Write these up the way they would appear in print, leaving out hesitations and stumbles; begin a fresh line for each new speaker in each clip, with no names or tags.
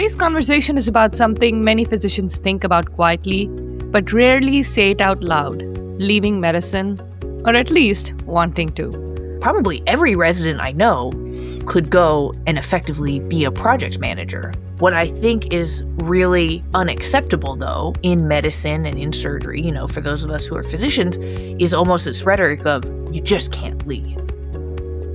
Today's conversation is about something many physicians think about quietly, but rarely say it out loud: leaving medicine, or at least wanting to.
Probably every resident I know could go and effectively be a project manager. What I think is really unacceptable, though, in medicine and in surgery, for those of us who are physicians, is almost this rhetoric of, you just can't leave.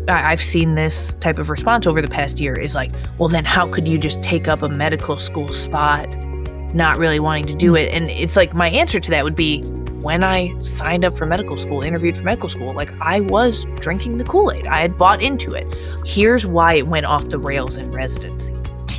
I've seen this type of response over the past year is like, well, then how could you just take up a medical school spot, not really wanting to do it? And it's like, my answer to that would be, when I signed up for medical school, interviewed for medical school, I was drinking the Kool-Aid. I had bought into it. Here's why it went off the rails in residency.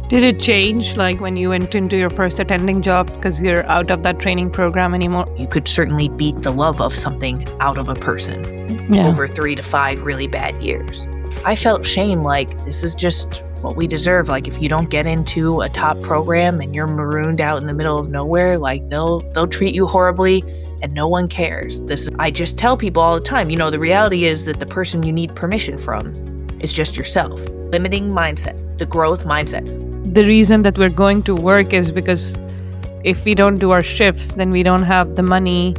Did it change, when you went into your first attending job because you're out of that training program anymore?
You could certainly beat the love of something out of a person over 3 to 5 really bad years. I felt shame, this is just what we deserve. If you don't get into a top program and you're marooned out in the middle of nowhere, they'll treat you horribly and no one cares. I just tell people all the time, the reality is that the person you need permission from is just yourself. Limiting mindset, the growth mindset.
The reason that we're going to work is because if we don't do our shifts, then we don't have the money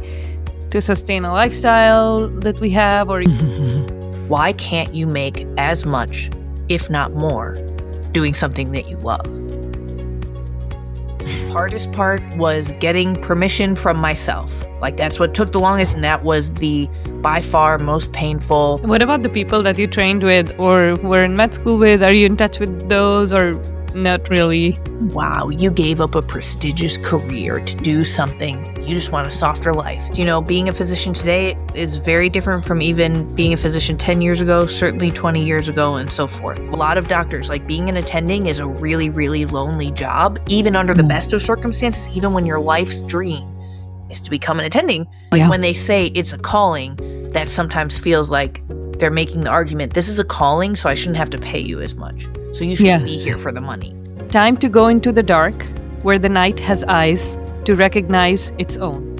to sustain a lifestyle that we have. Or
why can't you make as much, if not more, doing something that you love? Hardest part was getting permission from myself. That's what took the longest, and that was the by far most painful.
What about the people that you trained with or were in med school with? Are you in touch with those or not really?
Wow, you gave up a prestigious career to do something. You just want a softer life. Being a physician today is very different from even being a physician 10 years ago, certainly 20 years ago, and so forth. A lot of doctors, being an attending is a really, really lonely job, even under the best of circumstances, even when your life's dream is to become an attending. When they say it's a calling, that sometimes feels like they're making the argument, this is a calling, so I shouldn't have to pay you as much. So you shouldn't be here for the money.
Time to go into the dark, where the night has eyes, to recognize its own.